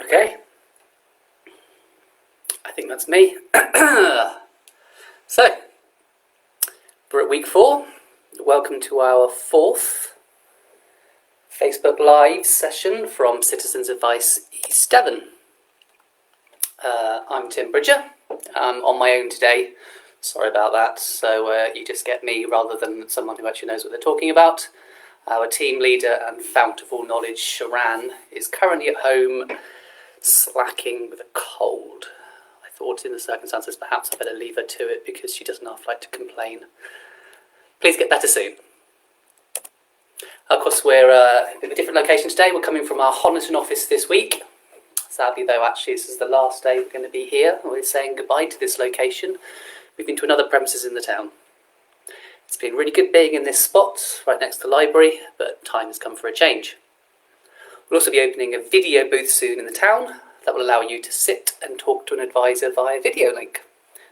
Okay, I think that's me. So, we're at week 4. Welcome to our 4th Facebook Live session from Citizens Advice East Devon. I'm Tim Bridger. I'm on my own today. Sorry about that. So you just get me rather than someone who actually knows what they're talking about. Our team leader and fount of all knowledge, Sharan, is currently at home slacking with a cold. I thought in the circumstances perhaps I better leave her to it because she doesn't half like to complain. Please get better soon. Of course, we're in a different location today. We're coming from our Honiton office this week. Sadly, though, actually, this is the last day we're going to be here. We're saying goodbye to this location. We've been to another premises in the town. It's been really good being in this spot, right next to the library, but time has come for a change. We'll also be opening a video booth soon in the town that will allow you to sit and talk to an advisor via video link.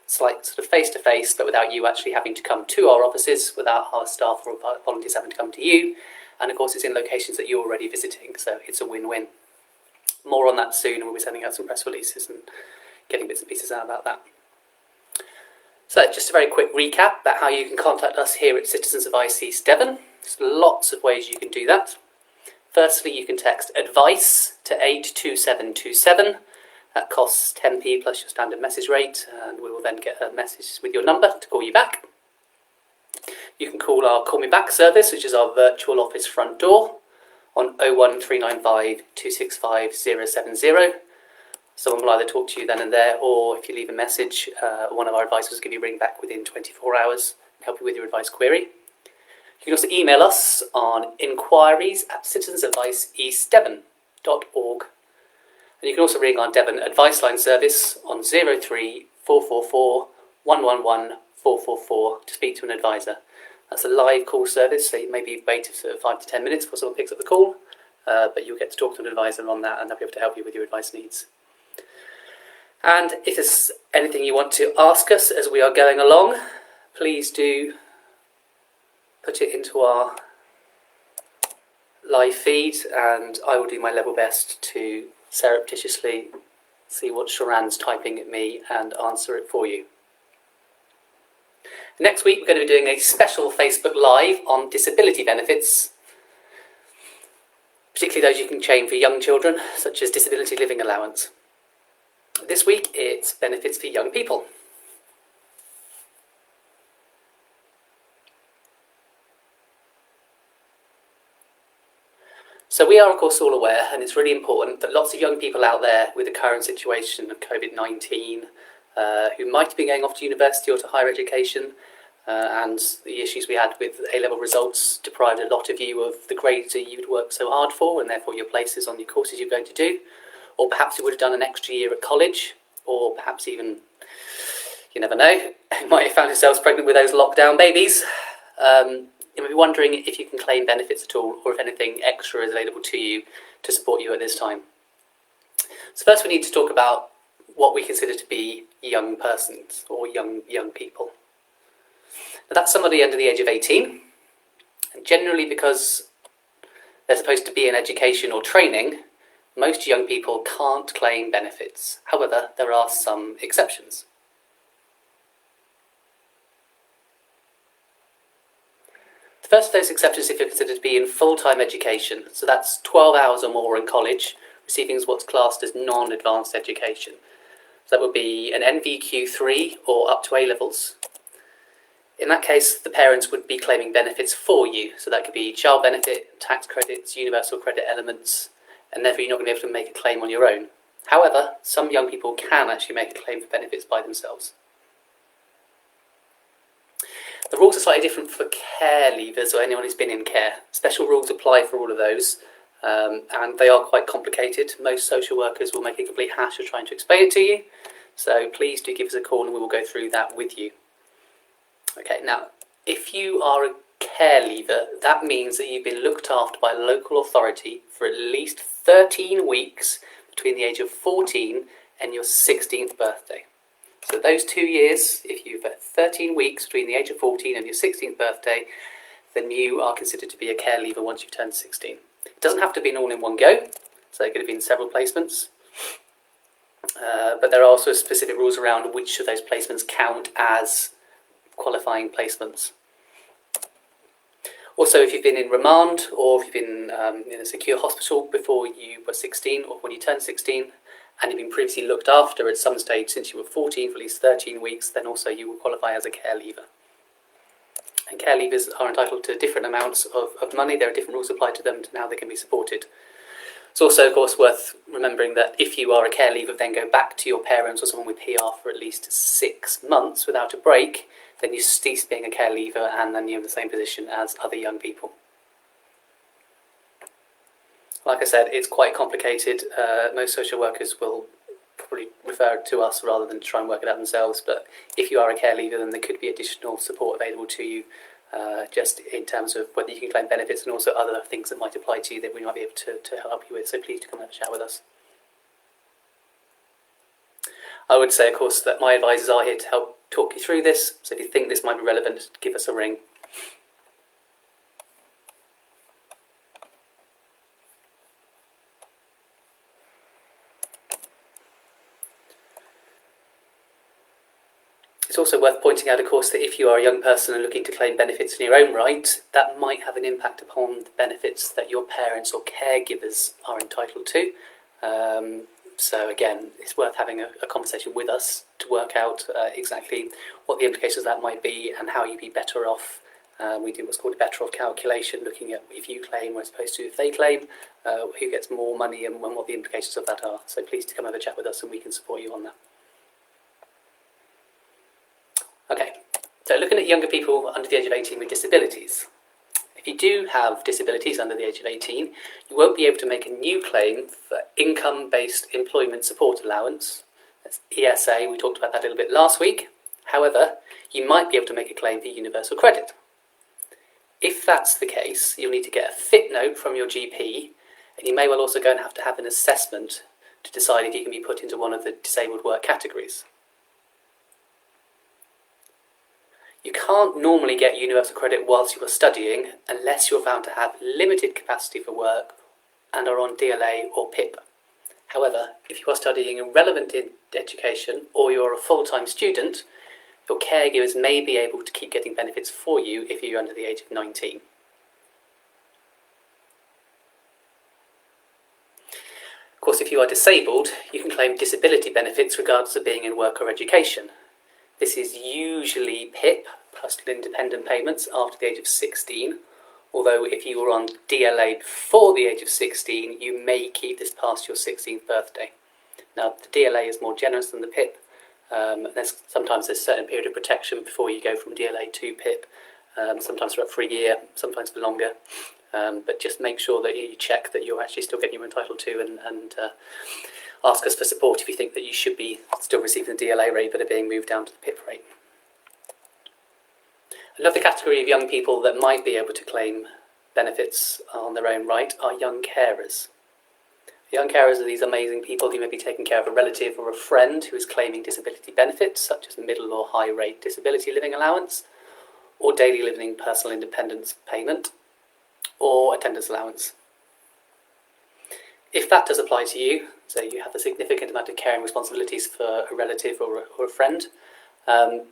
It's like sort of face-to-face, but without you actually having to come to our offices, without our staff or volunteers having to come to you. And of course, it's in locations that you're already visiting, so it's a win-win. More on that soon, and we'll be sending out some press releases and getting bits and pieces out about that. So just a very quick recap about how you can contact us here at Citizens Advice East Devon. There's lots of ways you can do that. Firstly, you can text ADVICE to 82727. That costs 10p plus your standard message rate, and we will then get a message with your number to call you back. You can call our Call Me Back service, which is our virtual office front door, on 01395 265 070. Someone will either talk to you then and there, or if you leave a message, one of our advisors will give you a ring back within 24 hours and help you with your advice query. You can also email us on inquiries@citizensadviceeastdevon.org. And you can also ring our Devon Advice Line service on 03444 111 444 to speak to an advisor. That's a live call service, so you maybe wait sort of 5 to 10 minutes before someone picks up the call, but you'll get to talk to an advisor on that and they'll be able to help you with your advice needs. And if there's anything you want to ask us as we are going along, please do put it into our live feed, and I will do my level best to surreptitiously see what Sharan's typing at me and answer it for you. Next week we're going to be doing a special Facebook Live on disability benefits, particularly those you can claim for young children, such as disability living allowance. This week it's benefits for young people. So we are of course all aware, and it's really important, that lots of young people out there with the current situation of COVID-19 who might be going off to university or to higher education, and the issues we had with A-level results deprived a lot of you of the grades that you'd worked so hard for, and therefore your places on your courses you're going to do. Or perhaps you would have done an extra year at college, or perhaps even, you never know, you might have found yourselves pregnant with those lockdown babies. You may be wondering if you can claim benefits at all, or if anything extra is available to you to support you at this time. So first we need to talk about what we consider to be young persons, or young people. Now that's somebody under the age of 18, and generally because they're supposed to be in education or training, most young people can't claim benefits. However, there are some exceptions. The first of those exceptions is if you're considered to be in full-time education, so that's 12 hours or more in college, receiving what's classed as non-advanced education. So that would be an NVQ3 or up to A-levels. In that case, the parents would be claiming benefits for you, so that could be child benefit, tax credits, universal credit elements, and therefore you're not going to be able to make a claim on your own. However, some young people can actually make a claim for benefits by themselves. The rules are slightly different for care leavers or anyone who's been in care. Special rules apply for all of those, and they are quite complicated. Most social workers will make a complete hash of trying to explain it to you, so please do give us a call and we will go through that with you. Okay, now, if you are a care leaver, that means that you've been looked after by a local authority for at least 13 weeks between the age of 14 and your 16th birthday. So those 2 years, if you've had 13 weeks between the age of 14 and your 16th birthday, then you are considered to be a care leaver once you've turned 16. It doesn't have to be all in one go, so it could have been several placements. But there are also specific rules around which of those placements count as qualifying placements. Also, if you've been in remand or if you've been in a secure hospital before you were 16 or when you turned 16 and you've been previously looked after at some stage since you were 14 for at least 13 weeks, then also you will qualify as a care leaver. And care leavers are entitled to different amounts of money. There are different rules applied to them and how they can be supported. It's also, of course, worth remembering that if you are a care leaver, then go back to your parents or someone with PR for at least 6 months without a break, then you cease being a care leaver and then you're in the same position as other young people. Like I said, it's quite complicated. Most social workers will probably refer it to us rather than try and work it out themselves, but if you are a care leaver, then there could be additional support available to you, just in terms of whether you can claim benefits and also other things that might apply to you that we might be able to help you with, so please do come and have a chat with us. I would say, of course, that my advisors are here to help talk you through this, so if you think this might be relevant, give us a ring. It's also worth pointing out, of course, that if you are a young person and looking to claim benefits in your own right, that might have an impact upon the benefits that your parents or caregivers are entitled to. So again, it's worth having a conversation with us to work out exactly what the implications of that might be and how you'd be better off. We do what's called a better off calculation, looking at if you claim as opposed to if they claim, who gets more money and what the implications of that are. So please do come have a chat with us and we can support you on that. Okay, so looking at younger people under the age of 18 with disabilities. If you do have disabilities under the age of 18, you won't be able to make a new claim for income-based employment support allowance. That's ESA, we talked about that a little bit last week. However, you might be able to make a claim for universal credit. If that's the case, you'll need to get a fit note from your GP, and you may well also go and have to have an assessment to decide if you can be put into one of the disabled work categories. You can't normally get universal credit whilst you are studying unless you're found to have limited capacity for work and are on DLA or PIP. However, if you are studying in relevant education or you're a full-time student, your caregivers may be able to keep getting benefits for you if you're under the age of 19. Of course, if you are disabled, you can claim disability benefits regardless of being in work or education. This is usually PIP plus independent payments after the age of 16, although if you were on DLA before the age of 16, you may keep this past your 16th birthday. Now, the DLA is more generous than the PIP. Sometimes there's a certain period of protection before you go from DLA to PIP, sometimes for a year, sometimes for longer. But just make sure that you check that you're actually still getting you're entitled to and ask us for support if you think that you should be still receiving the DLA rate but are being moved down to the PIP rate. Another category of young people that might be able to claim benefits on their own right are young carers. Young carers are these amazing people who may be taking care of a relative or a friend who is claiming disability benefits, such as middle or high rate disability living allowance, or daily living personal independence payment, or attendance allowance. If that does apply to you, so you have a significant amount of caring responsibilities for a relative or a friend,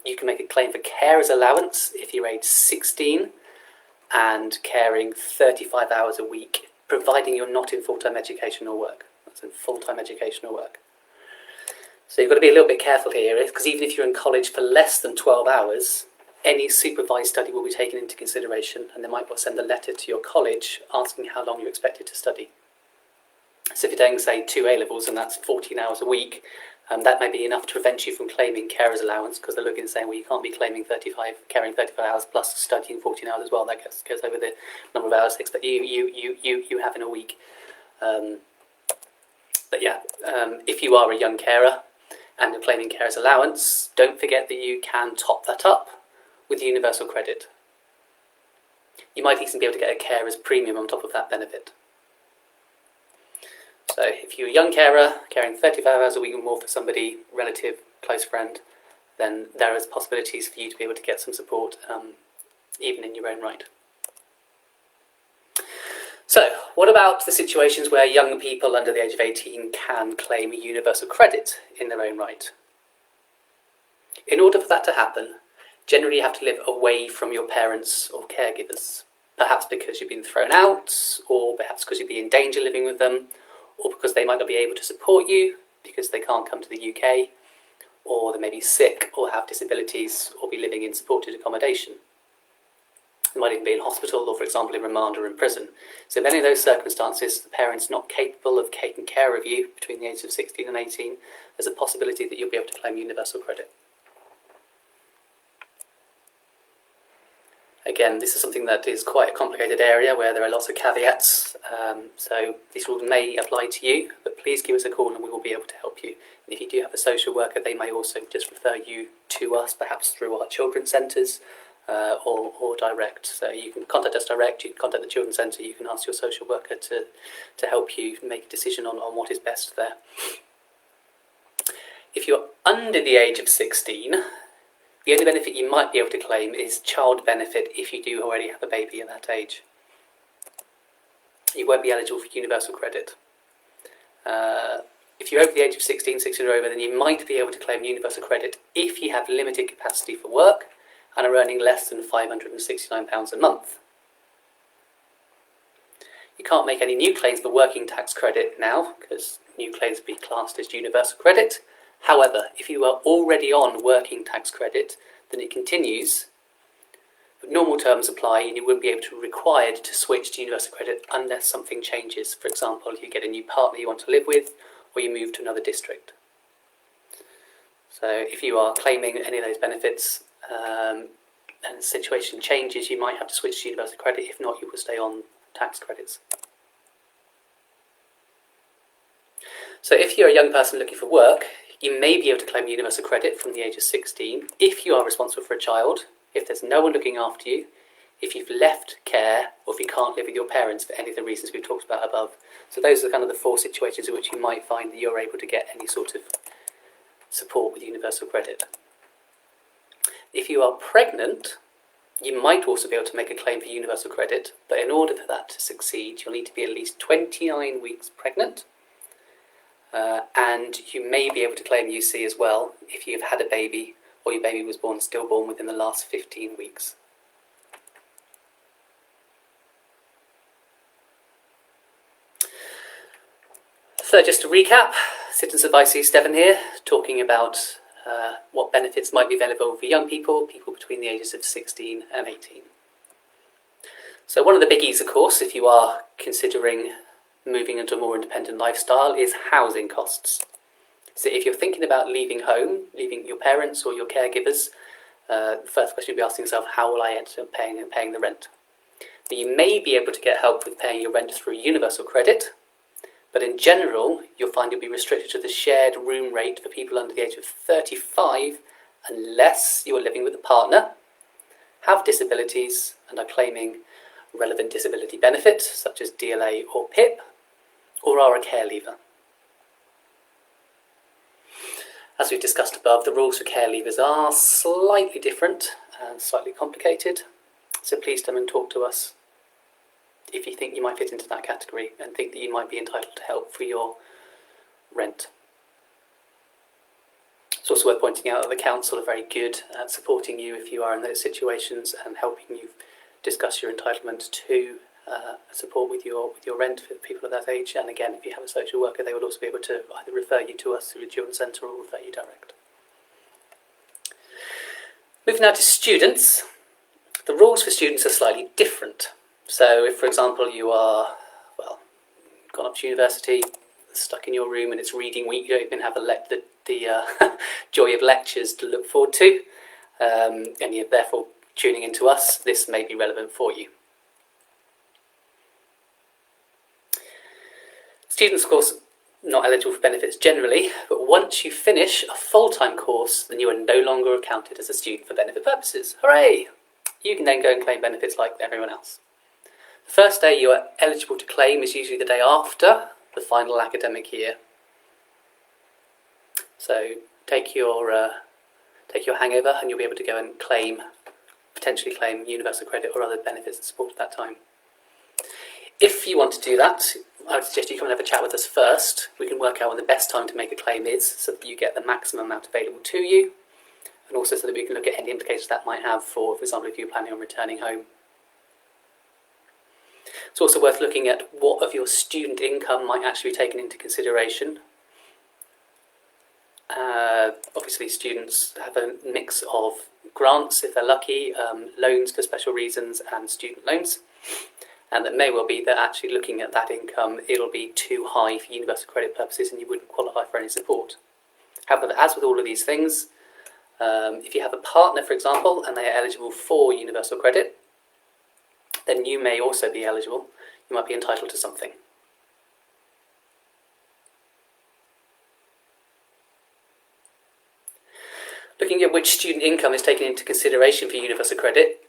you can make a claim for carer's allowance if you're age 16 and caring 35 hours a week, providing you're not in full-time education or work. That's in full-time education or work. So you've got to be a little bit careful here, because even if you're in college for less than 12 hours, any supervised study will be taken into consideration, and they might well send a letter to your college asking how long you're expected to study. So if you're doing, say, 2 A-levels and that's 14 hours a week, that may be enough to prevent you from claiming carer's allowance, because they're looking and saying, well, you can't be caring 35 hours plus studying 14 hours as well. That goes over the number of hours they expect you have in a week. But yeah, if you are a young carer and you're claiming carer's allowance, don't forget that you can top that up with universal credit. You might even be able to get a carer's premium on top of that benefit. So if you're a young carer, caring 35 hours a week or more for somebody, relative, close friend, then there is possibilities for you to be able to get some support, even in your own right. So, What about the situations where young people under the age of 18 can claim universal credit in their own right? In order for that to happen, generally you have to live away from your parents or caregivers, perhaps because you've been thrown out, or perhaps because you'd be in danger living with them, or because they might not be able to support you because they can't come to the UK, or they may be sick or have disabilities or be living in supported accommodation. They might even be in hospital or, for example, in remand or in prison. So in many of those circumstances, the parent's not capable of taking care of you between the ages of 16 and 18, there's a possibility that you'll be able to claim universal credit. Again, this is something that is quite a complicated area where there are lots of caveats, so these rules may apply to you, but please give us a call and we will be able to help you. And if you do have a social worker, they may also just refer you to us, perhaps through our children's centres or direct. So you can contact us direct, you can contact the children's centre, you can ask your social worker to help you make a decision on what is best there. If you're under the age of 16, the only benefit you might be able to claim is child benefit if you do already have a baby at that age. You won't be eligible for universal credit. If you're over the age of 16 or over, then you might be able to claim universal credit if you have limited capacity for work and are earning less than £569 a month. You can't make any new claims for working tax credit now, because new claims will be classed as universal credit. However, if you are already on working tax credit, then it continues, but normal terms apply and you wouldn't be able to be required to switch to universal credit unless something changes. For example, you get a new partner you want to live with, or you move to another district. So if you are claiming any of those benefits and the situation changes, you might have to switch to universal credit. If not, you will stay on tax credits. So if you're a young person looking for work, you may be able to claim universal credit from the age of 16 if you are responsible for a child, if there's no one looking after you, if you've left care, or if you can't live with your parents for any of the reasons we've talked about above. So those are kind of the 4 situations in which you might find that you're able to get any sort of support with universal credit. If you are pregnant, you might also be able to make a claim for universal credit, but in order for that to succeed, you'll need to be at least 29 weeks pregnant. And you may be able to claim UC as well if you've had a baby or your baby was stillborn within the last 15 weeks. So just to recap, Citizens Advice East Devon here, talking about what benefits might be available for young people, people between the ages of 16 and 18. So one of the biggies, of course, if you are considering moving into a more independent lifestyle, is housing costs. So if you're thinking about leaving home, leaving your parents or your caregivers, the first question you'll be asking yourself, how will I end up paying the rent? But you may be able to get help with paying your rent through universal credit, but in general, you'll find you'll be restricted to the shared room rate for people under the age of 35 unless you are living with a partner, have disabilities, and are claiming relevant disability benefits such as DLA or PIP, or are a care leaver. As we've discussed above, the rules for care leavers are slightly different and slightly complicated, so please come and talk to us if you think you might fit into that category and think that you might be entitled to help for your rent. It's also worth pointing out that the council are very good at supporting you if you are in those situations and helping you discuss your entitlement to support with your rent for people of that age. And again, if you have a social worker, they will also be able to either refer you to us through the children's centre or refer you direct. Moving now to students, the rules for students are slightly different. So if, for example, you are, gone up to university, stuck in your room and it's reading week, you don't even have the joy of lectures to look forward to, and you're therefore tuning into us, this may be relevant for you. Students, of course, not eligible for benefits generally, but once you finish a full-time course, then you are no longer accounted as a student for benefit purposes. Hooray! You can then go and claim benefits like everyone else. The first day you are eligible to claim is usually the day after the final academic year. So take your hangover and you'll be able to go and potentially claim universal credit or other benefits and support at that time. If you want to do that, I would suggest you come and have a chat with us first. We can work out when the best time to make a claim is so that you get the maximum amount available to you, and also so that we can look at any implications that might have for example, if you're planning on returning home. It's also worth looking at what of your student income might actually be taken into consideration. Obviously, students have a mix of grants, if they're lucky, loans for special reasons, and student loans. And it may well be that actually looking at that income, it'll be too high for universal credit purposes and you wouldn't qualify for any support. However, as with all of these things, if you have a partner, for example, and they are eligible for universal credit, then you may also be eligible. You might be entitled to something. Looking at which student income is taken into consideration for universal credit,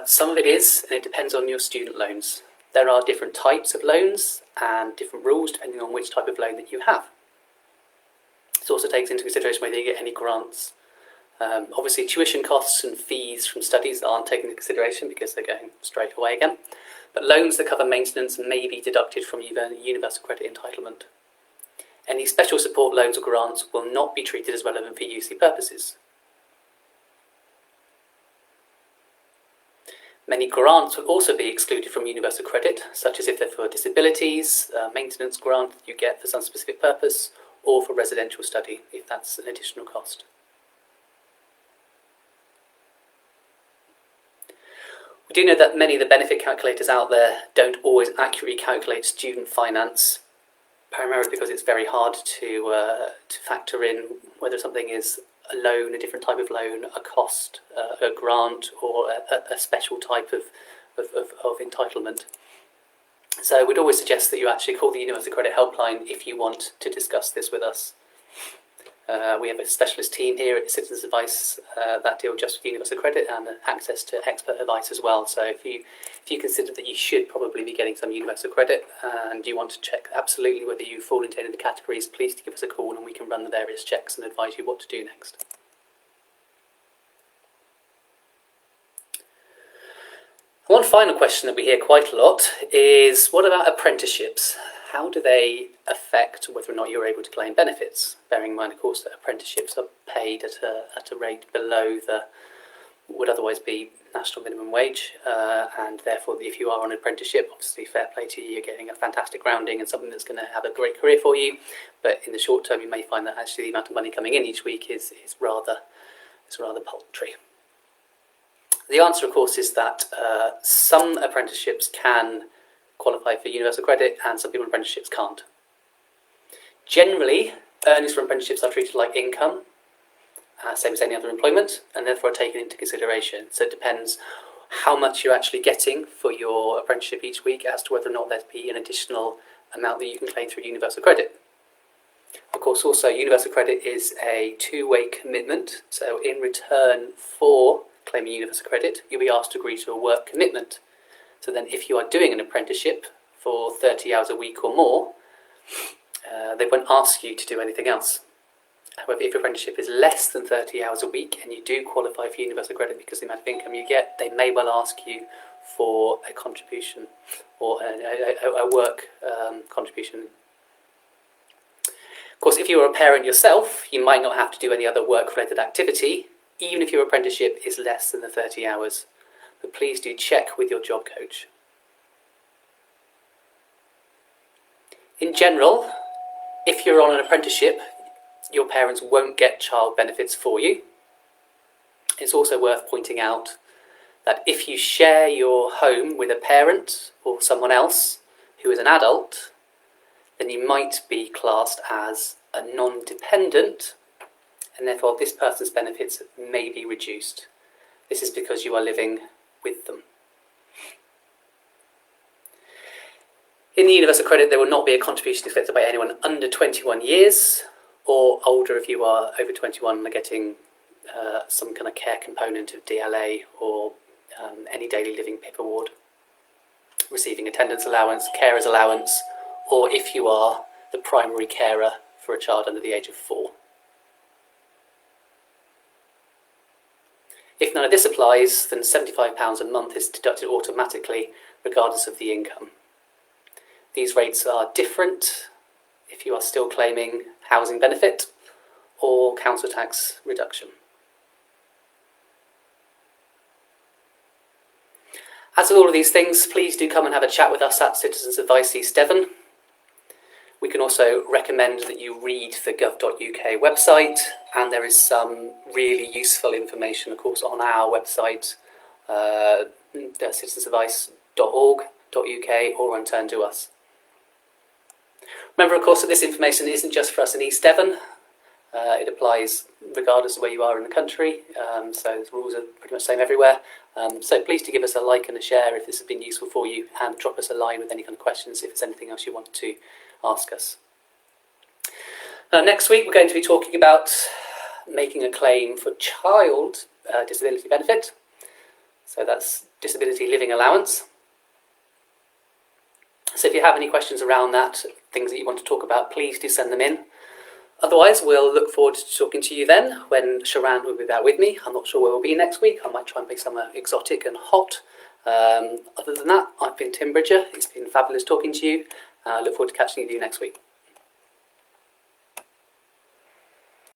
some of it is, and it depends on your student loans. There are different types of loans and different rules depending on which type of loan that you have. It also takes into consideration whether you get any grants. Obviously, tuition costs and fees from studies aren't taken into consideration because they're going straight away again. But loans that cover maintenance may be deducted from universal credit entitlement. Any special support loans or grants will not be treated as relevant for UC purposes. Many grants will also be excluded from universal credit, such as if they're for disabilities, maintenance grant that you get for some specific purpose, or for residential study, if that's an additional cost. We do know that many of the benefit calculators out there don't always accurately calculate student finance, primarily because it's very hard to factor in whether something is a loan, a different type of loan, a cost, a grant, or a special type of entitlement. So we'd always suggest that you actually call the Universal Credit Helpline if you want to discuss this with us. We have a specialist team here at Citizens Advice that deal just with universal credit and access to expert advice as well. So if you consider that you should probably be getting some universal credit and you want to check absolutely whether you fall into any of the categories, please give us a call and we can run the various checks and advise you what to do next. One final question that we hear quite a lot is, what about apprenticeships? How do they affect whether or not you're able to claim benefits? Bearing in mind, of course, that apprenticeships are paid at a rate below what would otherwise be national minimum wage, and therefore, if you are on an apprenticeship, obviously fair play to you, you're getting a fantastic grounding and something that's going to have a great career for you. But in the short term, you may find that actually the amount of money coming in each week is rather paltry. The answer, of course, is that some apprenticeships can qualify for universal credit and some people in apprenticeships can't. Generally, earnings from apprenticeships are treated like income, same as any other employment, and therefore are taken into consideration. So it depends how much you're actually getting for your apprenticeship each week as to whether or not there'd be an additional amount that you can claim through universal credit. Of course, also, universal credit is a two-way commitment. So in return for claiming universal credit, you'll be asked to agree to a work commitment. So then if you are doing an apprenticeship for 30 hours a week or more, they won't ask you to do anything else. However, if your apprenticeship is less than 30 hours a week and you do qualify for universal credit because of the amount of income you get, they may well ask you for a contribution or a work contribution. Of course, if you're a parent yourself, you might not have to do any other work-related activity, even if your apprenticeship is less than the 30 hours. But please do check with your job coach. In general, if you're on an apprenticeship, your parents won't get child benefits for you. It's also worth pointing out that if you share your home with a parent or someone else who is an adult, then you might be classed as a non-dependent, and therefore this person's benefits may be reduced. This is because you are living with them. In the universal credit, there will not be a contribution expected by anyone under 21 years or older if you are over 21 and are getting some kind of care component of DLA or any daily living PIP award, receiving attendance allowance, carers allowance, or if you are the primary carer for a child under the age of 4. If none of this applies, then £75 a month is deducted automatically regardless of the income. These rates are different if you are still claiming housing benefit or council tax reduction. As with all of these things, please do come and have a chat with us at Citizens Advice East Devon. We can also recommend that you read the gov.uk website, and there is some really useful information, of course, on our website, citizensadvice.org.uk, or on Turn to Us. Remember, of course, that this information isn't just for us in East Devon. It applies regardless of where you are in the country, so the rules are pretty much the same everywhere. So please do give us a like and a share if this has been useful for you, and drop us a line with any kind of questions if there's anything else you want to ask us. Next week we're going to be talking about making a claim for child disability benefit. So that's disability living allowance. So if you have any questions around that, things that you want to talk about, please do send them in. Otherwise, we'll look forward to talking to you then when Sharan will be back with me. I'm not sure where we'll be next week. I might try and be somewhere exotic and hot. Other than that, I've been Tim Bridger. It's been fabulous talking to you. I look forward to catching you next week.